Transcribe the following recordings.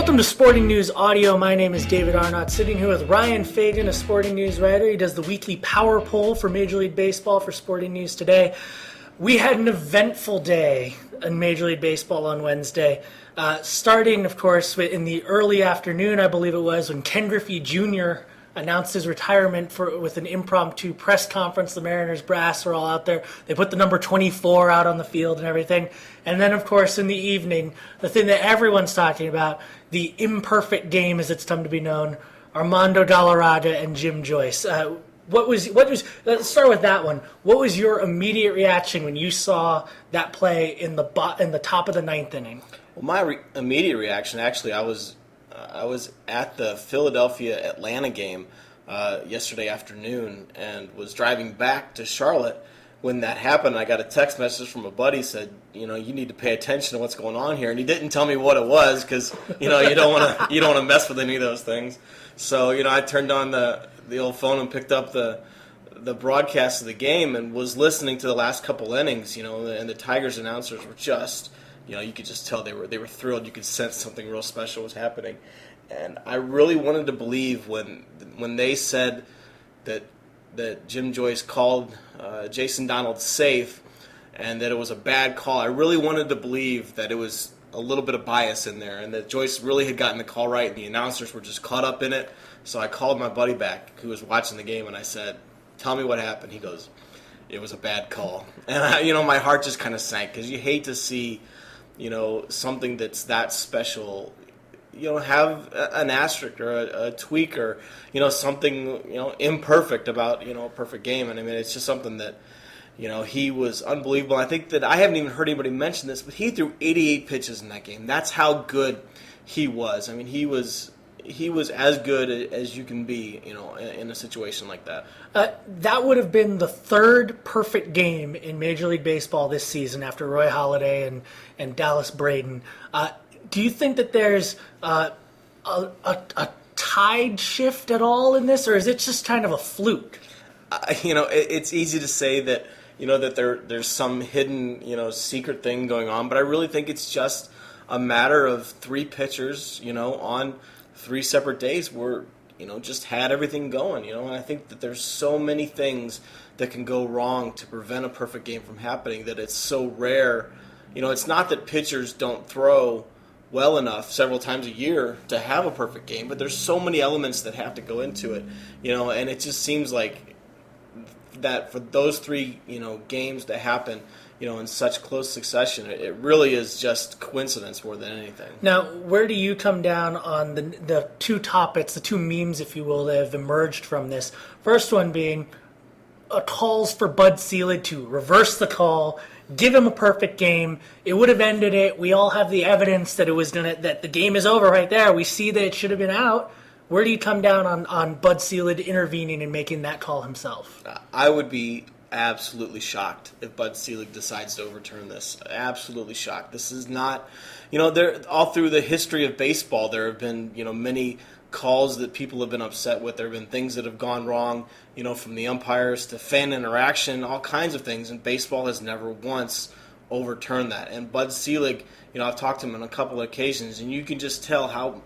Welcome to Sporting News Audio. My name is David Arnott, sitting here with Ryan Fagan, a Sporting News writer. He does the weekly power poll for Major League Baseball for Sporting News Today. We had an eventful day in Major League Baseball on Wednesday, starting, of course, in the early afternoon, I believe it was, when Ken Griffey Jr. announced his retirement with an impromptu press conference. The Mariners brass were all out there. They put the number 24 out on the field and everything. And then, of course, in the evening, the thing that everyone's talking about, the imperfect game, as it's come to be known, Armando Galarraga and Jim Joyce. Let's start with that one. What was your immediate reaction when you saw that play in the top of the ninth inning? Well, my immediate reaction, actually, I was at the Philadelphia-Atlanta game yesterday afternoon and was driving back to Charlotte when that happened. I got a text message from a buddy said, you need to pay attention to what's going on here, and he didn't tell me what it was because you don't want to mess with any of those things. So I turned on the old phone and picked up the broadcast of the game and was listening to the last couple innings. And the Tigers announcers were just. You could just tell they were thrilled. You could sense something real special was happening, and I really wanted to believe when they said that Jim Joyce called Jason Donald safe, and that it was a bad call. I really wanted to believe that it was a little bit of bias in there, and that Joyce really had gotten the call right, and the announcers were just caught up in it. So I called my buddy back who was watching the game, and I said, "Tell me what happened." He goes, "It was a bad call," and my heart just kind of sank because you hate to see. Something that's that special, have an asterisk or a tweak or, something, imperfect about, a perfect game. And I mean, it's just something that, he was unbelievable. I think that I haven't even heard anybody mention this, but he threw 88 pitches in that game. That's how good he was. I mean, he was as good as you can be, in a situation like that. That would have been the third perfect game in Major League Baseball this season after Roy Halladay and Dallas Braden. Do you think that there's a tide shift at all in this, or is it just kind of a fluke? It's easy to say that, that there's some hidden, secret thing going on, but I really think it's just a matter of three pitchers, on three separate days where, just had everything going, and I think that there's so many things that can go wrong to prevent a perfect game from happening that it's so rare. It's not that pitchers don't throw well enough several times a year to have a perfect game, but there's so many elements that have to go into it, and it just seems like that for those three, games to happen, in such close succession, it really is just coincidence more than anything. Now, where do you come down on the two topics, the two memes, if you will, that have emerged from this? First one being calls for Bud Selig to reverse the call, give him a perfect game. It would have ended it. We all have the evidence that that the game is over right there. We see that it should have been out. Where do you come down on Bud Selig intervening and making that call himself? I would be absolutely shocked if Bud Selig decides to overturn this. Absolutely shocked. This is not, there all through the history of baseball, there have been, many calls that people have been upset with. There have been things that have gone wrong, from the umpires to fan interaction, all kinds of things, and baseball has never once overturned that. And Bud Selig, I've talked to him on a couple of occasions, and you can just tell how,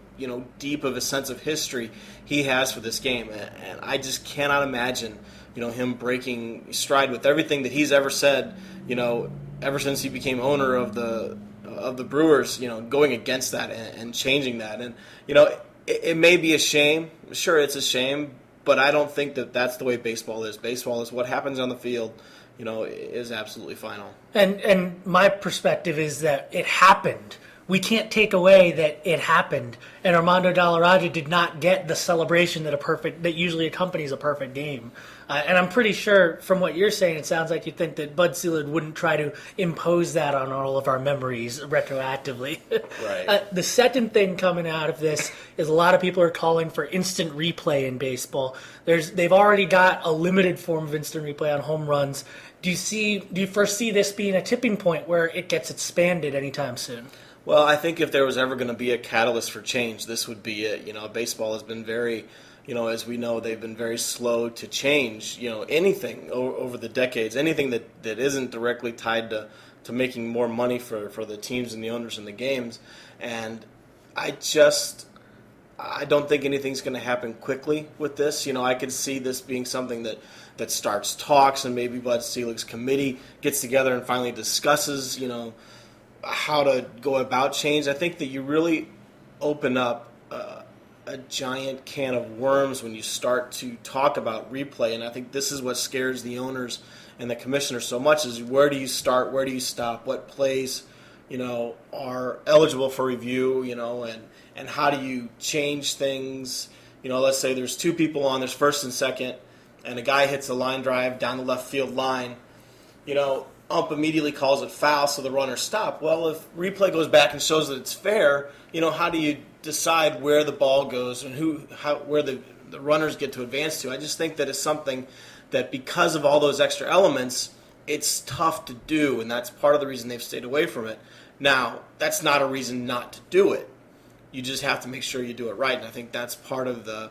deep of a sense of history he has for this game. And I just cannot imagine him breaking stride with everything that he's ever said, ever since he became owner of the Brewers, going against that and changing that. And, it may be a shame. Sure, it's a shame, but I don't think that that's the way baseball is. Baseball is what happens on the field, is absolutely final. And my perspective is that it happened. We can't take away that it happened, and Armando Galarraga did not get the celebration that usually accompanies a perfect game. And I'm pretty sure, from what you're saying, it sounds like you think that Bud Selig wouldn't try to impose that on all of our memories retroactively. Right. The second thing coming out of this is a lot of people are calling for instant replay in baseball. They've already got a limited form of instant replay on home runs. Do you foresee this being a tipping point where it gets expanded anytime soon? Well, I think if there was ever going to be a catalyst for change, this would be it. Baseball has been very, as we know, they've been very slow to change, anything over the decades, anything that isn't directly tied to making more money for the teams and the owners and the games. And I don't think anything's going to happen quickly with this. I could see this being something that starts talks, and maybe Bud Selig's committee gets together and finally discusses, how to go about change. I think that you really open up a giant can of worms when you start to talk about replay, and I think this is what scares the owners and the commissioners so much, is where do you start, where do you stop, what plays are eligible for review, and how do you change things. Let's say there's two people on, there's first and second, and a guy hits a line drive down the left field line. Ump immediately calls it foul, so the runner stop. Well, if replay goes back and shows that it's fair, how do you decide where the ball goes and where the runners get to advance to? I just think that it's something that, because of all those extra elements, it's tough to do, and that's part of the reason they've stayed away from it. Now, that's not a reason not to do it. You just have to make sure you do it right, and I think that's part of the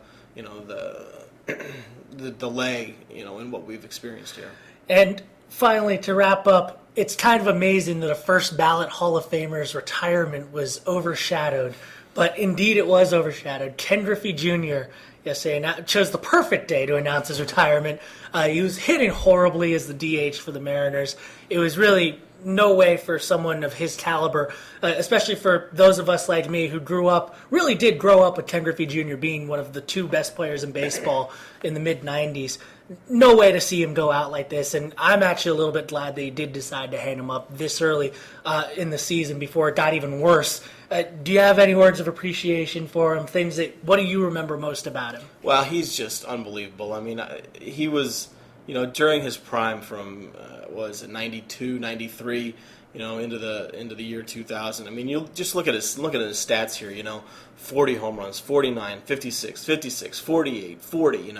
the delay, in what we've experienced here. And finally, to wrap up, it's kind of amazing that a first ballot Hall of Famer's retirement was overshadowed, but indeed it was overshadowed. Ken Griffey Jr. yesterday chose the perfect day to announce his retirement. He was hitting horribly as the DH for the Mariners. It was really no way for someone of his caliber, especially for those of us like me who really did grow up with Ken Griffey Jr. being one of the two best players in baseball in the mid-'90s. No way to see him go out like this, and I'm actually a little bit glad that he did decide to hang him up this early in the season before it got even worse. Do you have any words of appreciation for him? What do you remember most about him? Well, he's just unbelievable. I mean, he was, during his prime from, 92, 93, into the year 2000. I mean, you just look at his stats here, 40 home runs, 49, 56, 56, 48, 40,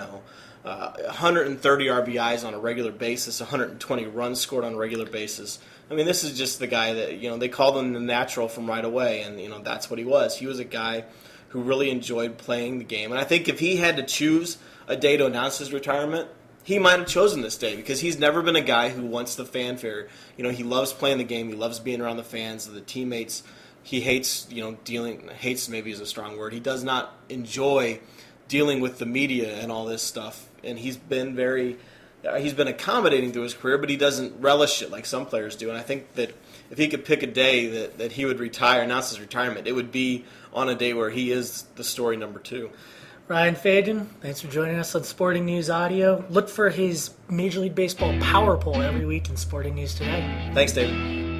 130 RBIs on a regular basis, 120 runs scored on a regular basis. I mean, this is just the guy that, they called him the natural from right away, and, that's what he was. He was a guy who really enjoyed playing the game. And I think if he had to choose a day to announce his retirement, he might have chosen this day, because he's never been a guy who wants the fanfare. He loves playing the game. He loves being around the fans, the teammates. He hates, hates maybe is a strong word. He does not enjoy dealing with the media and all this stuff. And he's been accommodating through his career, but he doesn't relish it like some players do. And I think that if he could pick a day that he would announce his retirement, it would be on a day where he is the story number 2. Ryan Fagan, thanks for joining us on Sporting News Audio. Look for his Major League Baseball Power Poll every week in Sporting News Today. Thanks, David.